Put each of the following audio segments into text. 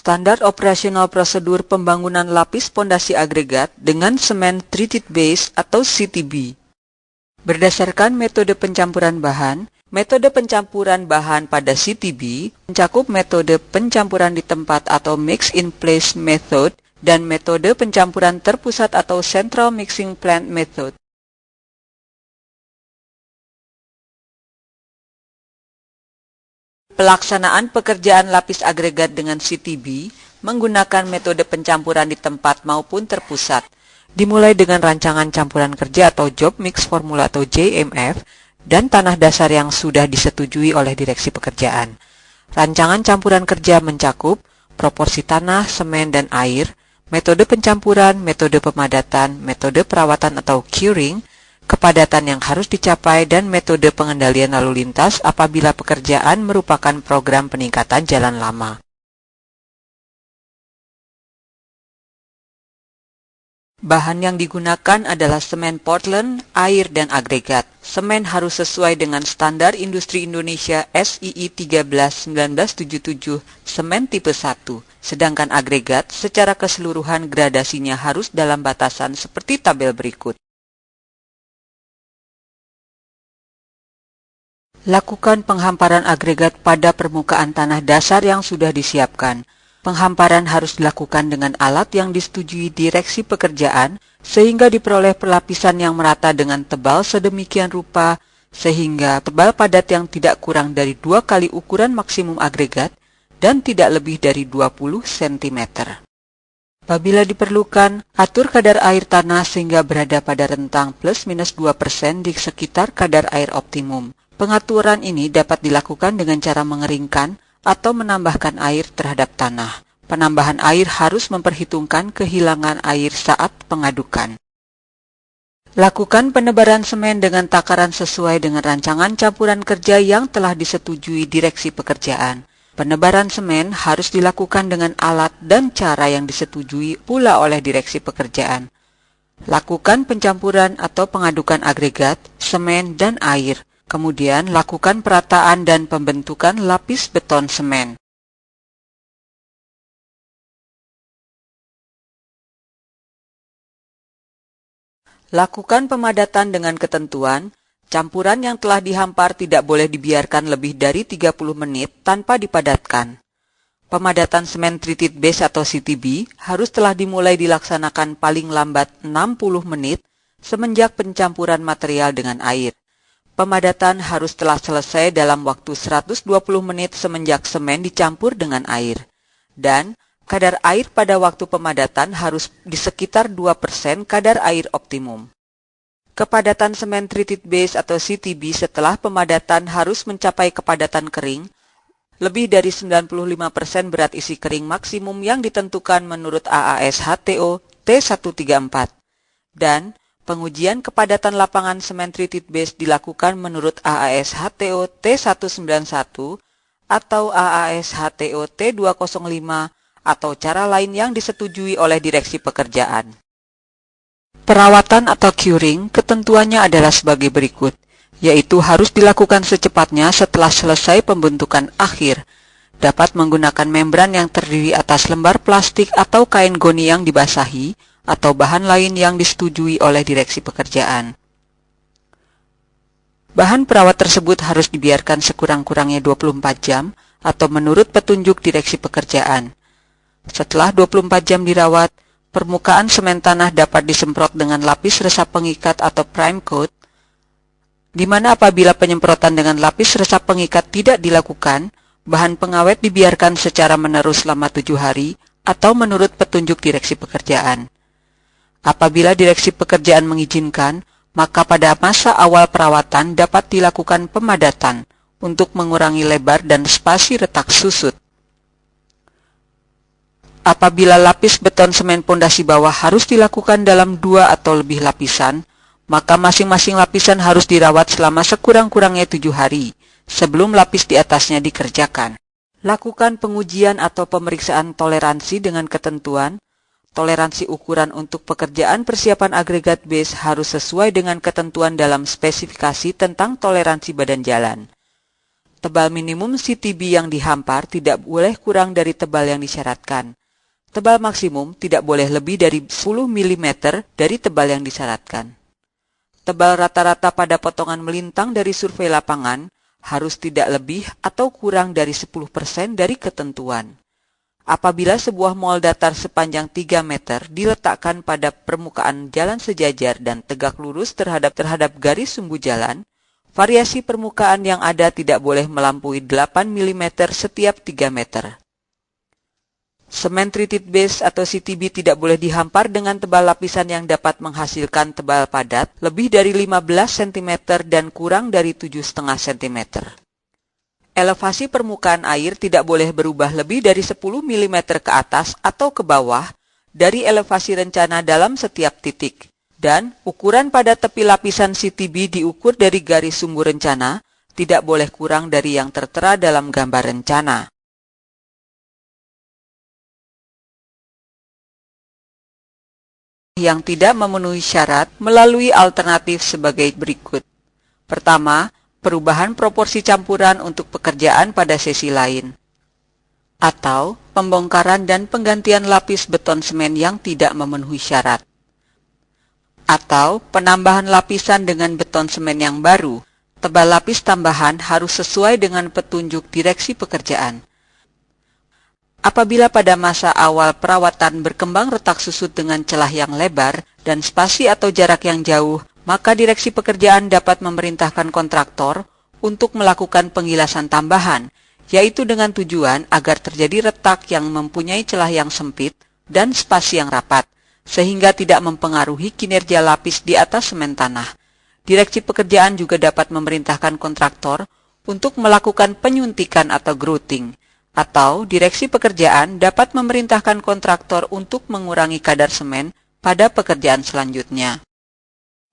Standar operasional prosedur pembangunan lapis pondasi agregat dengan semen treated base atau CTB. Berdasarkan metode pencampuran bahan pada CTB mencakup metode pencampuran di tempat atau mix in place method dan metode pencampuran terpusat atau central mixing plant method. Pelaksanaan pekerjaan lapis agregat dengan CTB menggunakan metode pencampuran di tempat maupun terpusat, dimulai dengan rancangan campuran kerja atau Job Mix Formula atau JMF dan tanah dasar yang sudah disetujui oleh direksi pekerjaan. Rancangan campuran kerja mencakup proporsi tanah, semen, dan air, metode pencampuran, metode pemadatan, metode perawatan atau curing, kepadatan yang harus dicapai, dan metode pengendalian lalu lintas apabila pekerjaan merupakan program peningkatan jalan lama. Bahan yang digunakan adalah semen Portland, air, dan agregat. Semen harus sesuai dengan standar industri Indonesia SII 13-1977 semen tipe 1, sedangkan agregat secara keseluruhan gradasinya harus dalam batasan seperti tabel berikut. Lakukan penghamparan agregat pada permukaan tanah dasar yang sudah disiapkan. Penghamparan harus dilakukan dengan alat yang disetujui direksi pekerjaan sehingga diperoleh lapisan yang merata dengan tebal sedemikian rupa sehingga tebal padat yang tidak kurang dari 2 kali ukuran maksimum agregat dan tidak lebih dari 20 cm. Apabila diperlukan, atur kadar air tanah sehingga berada pada rentang plus-minus 2% di sekitar kadar air optimum. Pengaturan ini dapat dilakukan dengan cara mengeringkan atau menambahkan air terhadap tanah. Penambahan air harus memperhitungkan kehilangan air saat pengadukan. Lakukan penebaran semen dengan takaran sesuai dengan rancangan campuran kerja yang telah disetujui direksi pekerjaan. Penebaran semen harus dilakukan dengan alat dan cara yang disetujui pula oleh direksi pekerjaan. Lakukan pencampuran atau pengadukan agregat, semen, dan air. Kemudian lakukan perataan dan pembentukan lapis beton semen. Lakukan pemadatan dengan ketentuan, campuran yang telah dihampar tidak boleh dibiarkan lebih dari 30 menit tanpa dipadatkan. Pemadatan semen treated base atau CTB harus telah dimulai dilaksanakan paling lambat 60 menit semenjak pencampuran material dengan air. Pemadatan harus telah selesai dalam waktu 120 menit semenjak semen dicampur dengan air. Dan kadar air pada waktu pemadatan harus di sekitar 2% kadar air optimum. Kepadatan semen treated base atau CTB setelah pemadatan harus mencapai kepadatan kering, lebih dari 95% berat isi kering maksimum yang ditentukan menurut AAS HTO T134. Dan pengujian kepadatan lapangan semen treated base dilakukan menurut AAS HTO T191 atau AAS HTO T205 atau cara lain yang disetujui oleh direksi pekerjaan. Perawatan atau curing ketentuannya adalah sebagai berikut, yaitu harus dilakukan secepatnya setelah selesai pembentukan akhir. Dapat menggunakan membran yang terdiri atas lembar plastik atau kain goni yang dibasahi, atau bahan lain yang disetujui oleh direksi pekerjaan. Bahan perawat tersebut harus dibiarkan sekurang-kurangnya 24 jam atau menurut petunjuk direksi pekerjaan. Setelah 24 jam dirawat, permukaan semen tanah dapat disemprot dengan lapis resap pengikat atau prime coat, di mana apabila penyemprotan dengan lapis resap pengikat tidak dilakukan, bahan pengawet dibiarkan secara menerus selama 7 hari atau menurut petunjuk direksi pekerjaan. Apabila direksi pekerjaan mengizinkan, maka pada masa awal perawatan dapat dilakukan pemadatan untuk mengurangi lebar dan spasi retak susut. Apabila lapis beton semen pondasi bawah harus dilakukan dalam 2 atau lebih lapisan, maka masing-masing lapisan harus dirawat selama sekurang-kurangnya 7 hari sebelum lapis di atasnya dikerjakan. Lakukan pengujian atau pemeriksaan toleransi dengan ketentuan. Toleransi ukuran untuk pekerjaan persiapan agregat base harus sesuai dengan ketentuan dalam spesifikasi tentang toleransi badan jalan. Tebal minimum CTB yang dihampar tidak boleh kurang dari tebal yang disyaratkan. Tebal maksimum tidak boleh lebih dari 10 mm dari tebal yang disyaratkan. Tebal rata-rata pada potongan melintang dari survei lapangan harus tidak lebih atau kurang dari 10% dari ketentuan. Apabila sebuah mol datar sepanjang 3 meter diletakkan pada permukaan jalan sejajar dan tegak lurus terhadap garis sumbu jalan, variasi permukaan yang ada tidak boleh melampaui 8 mm setiap 3 meter. Semen treated base atau CTB tidak boleh dihampar dengan tebal lapisan yang dapat menghasilkan tebal padat lebih dari 15 cm dan kurang dari 7,5 cm. Elevasi permukaan air tidak boleh berubah lebih dari 10 mm ke atas atau ke bawah dari elevasi rencana dalam setiap titik. Dan ukuran pada tepi lapisan CTB diukur dari garis sumbu rencana, tidak boleh kurang dari yang tertera dalam gambar rencana. Yang tidak memenuhi syarat melalui alternatif sebagai berikut. Pertama, perubahan proporsi campuran untuk pekerjaan pada sesi lain. Atau pembongkaran dan penggantian lapis beton semen yang tidak memenuhi syarat. Atau penambahan lapisan dengan beton semen yang baru. Tebal lapis tambahan harus sesuai dengan petunjuk direksi pekerjaan. Apabila pada masa awal perawatan berkembang retak susut dengan celah yang lebar dan spasi atau jarak yang jauh, maka direksi pekerjaan dapat memerintahkan kontraktor untuk melakukan penggilasan tambahan, yaitu dengan tujuan agar terjadi retak yang mempunyai celah yang sempit dan spasi yang rapat, sehingga tidak mempengaruhi kinerja lapis di atas semen tanah. Direksi pekerjaan juga dapat memerintahkan kontraktor untuk melakukan penyuntikan atau grouting, atau direksi pekerjaan dapat memerintahkan kontraktor untuk mengurangi kadar semen pada pekerjaan selanjutnya.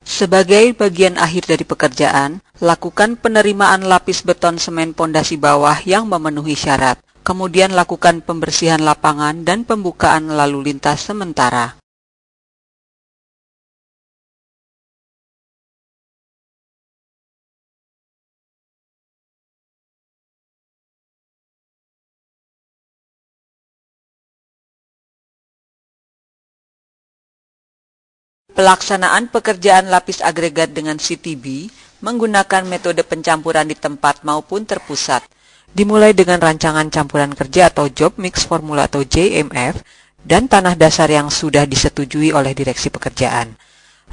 Sebagai bagian akhir dari pekerjaan, lakukan penerimaan lapis beton semen pondasi bawah yang memenuhi syarat, kemudian lakukan pembersihan lapangan dan pembukaan lalu lintas sementara. Pelaksanaan pekerjaan lapis agregat dengan CTB menggunakan metode pencampuran di tempat maupun terpusat, dimulai dengan rancangan campuran kerja atau Job Mix Formula atau JMF dan tanah dasar yang sudah disetujui oleh direksi pekerjaan.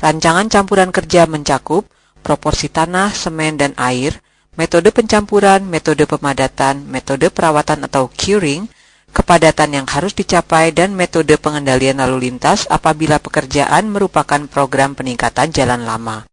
Rancangan campuran kerja mencakup proporsi tanah, semen, dan air, metode pencampuran, metode pemadatan, metode perawatan atau curing, kepadatan yang harus dicapai, dan metode pengendalian lalu lintas apabila pekerjaan merupakan program peningkatan jalan lama.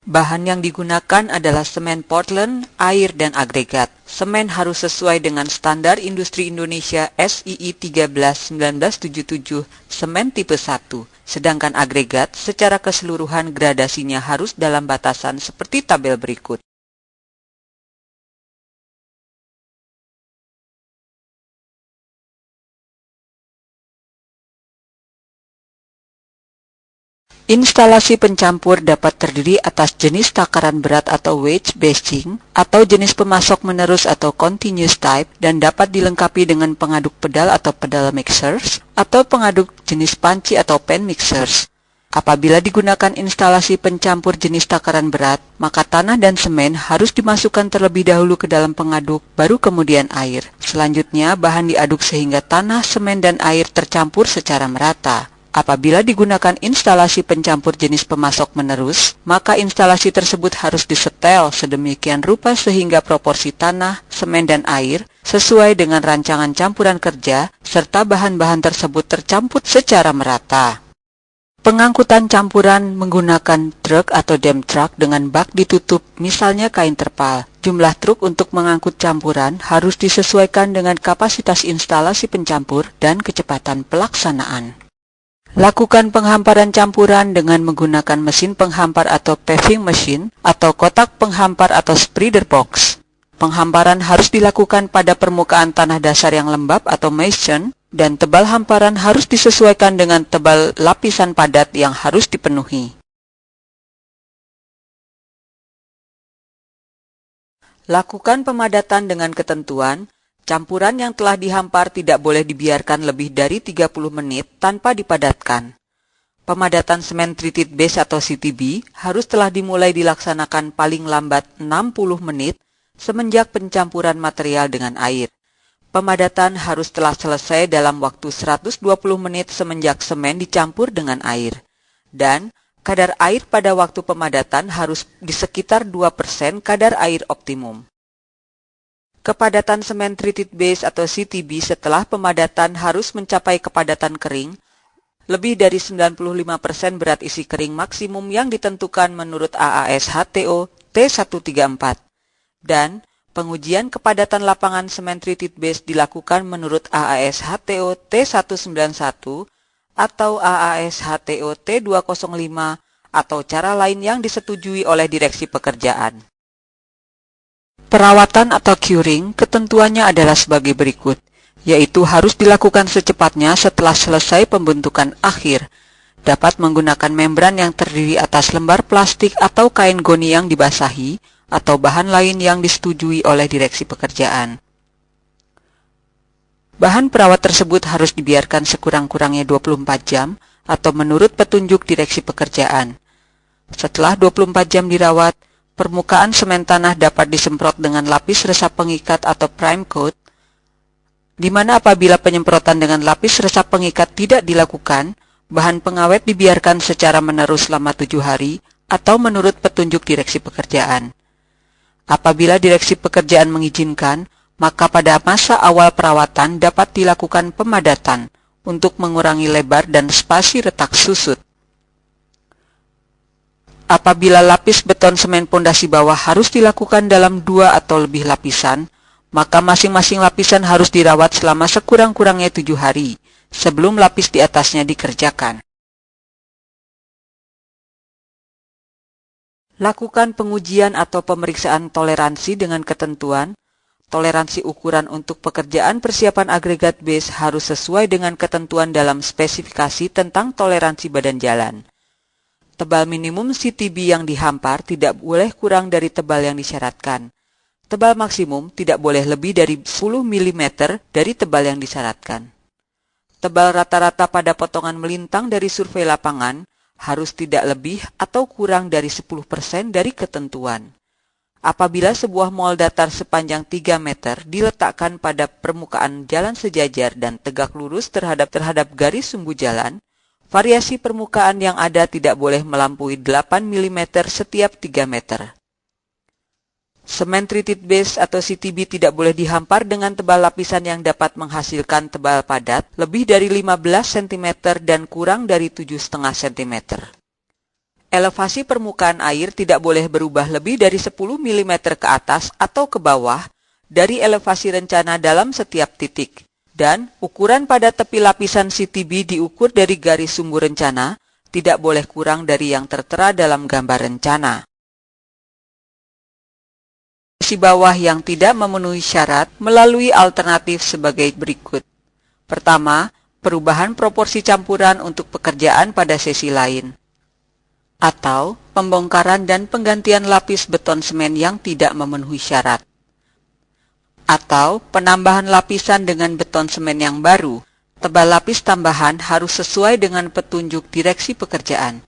Bahan yang digunakan adalah semen Portland, air, dan agregat. Semen harus sesuai dengan standar industri Indonesia SII 13-1977 semen tipe 1, sedangkan agregat secara keseluruhan gradasinya harus dalam batasan seperti tabel berikut. Instalasi pencampur dapat terdiri atas jenis takaran berat atau wedge basing, atau jenis pemasok menerus atau continuous type, dan dapat dilengkapi dengan pengaduk pedal atau pedal mixers, atau pengaduk jenis panci atau pan mixers. Apabila digunakan instalasi pencampur jenis takaran berat, maka tanah dan semen harus dimasukkan terlebih dahulu ke dalam pengaduk, baru kemudian air. Selanjutnya, bahan diaduk sehingga tanah, semen, dan air tercampur secara merata. Apabila digunakan instalasi pencampur jenis pemasok menerus, maka instalasi tersebut harus disetel sedemikian rupa sehingga proporsi tanah, semen, dan air sesuai dengan rancangan campuran kerja, serta bahan-bahan tersebut tercampur secara merata. Pengangkutan campuran menggunakan truk atau dump truck dengan bak ditutup, misalnya kain terpal. Jumlah truk untuk mengangkut campuran harus disesuaikan dengan kapasitas instalasi pencampur dan kecepatan pelaksanaan. Lakukan penghamparan campuran dengan menggunakan mesin penghampar atau paving machine atau kotak penghampar atau spreader box. Penghamparan harus dilakukan pada permukaan tanah dasar yang lembab atau mason, dan tebal hamparan harus disesuaikan dengan tebal lapisan padat yang harus dipenuhi. Lakukan pemadatan dengan ketentuan, campuran yang telah dihampar tidak boleh dibiarkan lebih dari 30 menit tanpa dipadatkan. Pemadatan semen treated base atau CTB harus telah dimulai dilaksanakan paling lambat 60 menit semenjak pencampuran material dengan air. Pemadatan harus telah selesai dalam waktu 120 menit semenjak semen dicampur dengan air. Dan kadar air pada waktu pemadatan harus di sekitar 2% kadar air optimum. Kepadatan semen treated base atau CTB setelah pemadatan harus mencapai kepadatan kering, lebih dari 95% berat isi kering maksimum yang ditentukan menurut AAS-HTO T134. Dan pengujian kepadatan lapangan semen treated base dilakukan menurut AAS-HTO T191 atau AAS-HTO T205 atau cara lain yang disetujui oleh Direksi Pekerjaan. Perawatan atau curing ketentuannya adalah sebagai berikut, yaitu harus dilakukan secepatnya setelah selesai pembentukan akhir. Dapat menggunakan membran yang terdiri atas lembar plastik atau kain goni yang dibasahi atau bahan lain yang disetujui oleh Direksi Pekerjaan. Bahan perawat tersebut harus dibiarkan sekurang-kurangnya 24 jam atau menurut petunjuk Direksi Pekerjaan. Setelah 24 jam dirawat, permukaan semen tanah dapat disemprot dengan lapis resap pengikat atau prime coat, di mana apabila penyemprotan dengan lapis resap pengikat tidak dilakukan, bahan pengawet dibiarkan secara menerus selama 7 hari atau menurut petunjuk Direksi Pekerjaan. Apabila Direksi Pekerjaan mengizinkan, maka pada masa awal perawatan dapat dilakukan pemadatan untuk mengurangi lebar dan spasi retak susut. Apabila lapis beton semen pondasi bawah harus dilakukan dalam 2 atau lebih lapisan, maka masing-masing lapisan harus dirawat selama sekurang-kurangnya 7 hari sebelum lapis di atasnya dikerjakan. Lakukan pengujian atau pemeriksaan toleransi dengan ketentuan. Toleransi ukuran untuk pekerjaan persiapan agregat base harus sesuai dengan ketentuan dalam spesifikasi tentang toleransi badan jalan. Tebal minimum CTB yang dihampar tidak boleh kurang dari tebal yang disyaratkan. Tebal maksimum tidak boleh lebih dari 10 mm dari tebal yang disyaratkan. Tebal rata-rata pada potongan melintang dari survei lapangan harus tidak lebih atau kurang dari 10% dari ketentuan. Apabila sebuah mol datar sepanjang 3 meter diletakkan pada permukaan jalan sejajar dan tegak lurus terhadap garis sumbu jalan, variasi permukaan yang ada tidak boleh melampaui 8 mm setiap 3 meter. Semen treated base atau CTB tidak boleh dihampar dengan tebal lapisan yang dapat menghasilkan tebal padat lebih dari 15 cm dan kurang dari 7,5 cm. Elevasi permukaan air tidak boleh berubah lebih dari 10 mm ke atas atau ke bawah dari elevasi rencana dalam setiap titik. Dan ukuran pada tepi lapisan CTB diukur dari garis sumbu rencana, tidak boleh kurang dari yang tertera dalam gambar rencana. Sisi bawah yang tidak memenuhi syarat melalui alternatif sebagai berikut. Pertama, perubahan proporsi campuran untuk pekerjaan pada sesi lain. Atau pembongkaran dan penggantian lapis beton semen yang tidak memenuhi syarat. Atau penambahan lapisan dengan beton semen yang baru. Tebal lapis tambahan harus sesuai dengan petunjuk Direksi Pekerjaan.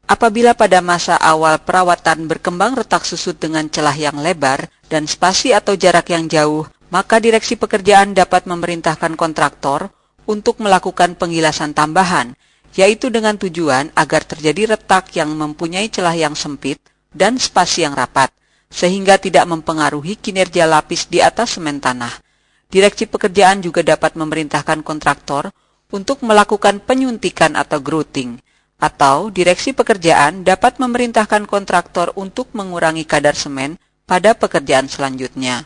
Apabila pada masa awal perawatan berkembang retak susut dengan celah yang lebar dan spasi atau jarak yang jauh, maka Direksi Pekerjaan dapat memerintahkan kontraktor untuk melakukan penggilasan tambahan, yaitu dengan tujuan agar terjadi retak yang mempunyai celah yang sempit dan spasi yang rapat, sehingga tidak mempengaruhi kinerja lapis di atas semen tanah. Direksi Pekerjaan juga dapat memerintahkan kontraktor untuk melakukan penyuntikan atau grouting, atau Direksi Pekerjaan dapat memerintahkan kontraktor untuk mengurangi kadar semen pada pekerjaan selanjutnya.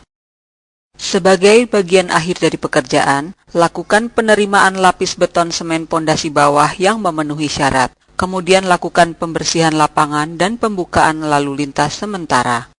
Sebagai bagian akhir dari pekerjaan, lakukan penerimaan lapis beton semen pondasi bawah yang memenuhi syarat. Kemudian lakukan pembersihan lapangan dan pembukaan lalu lintas sementara.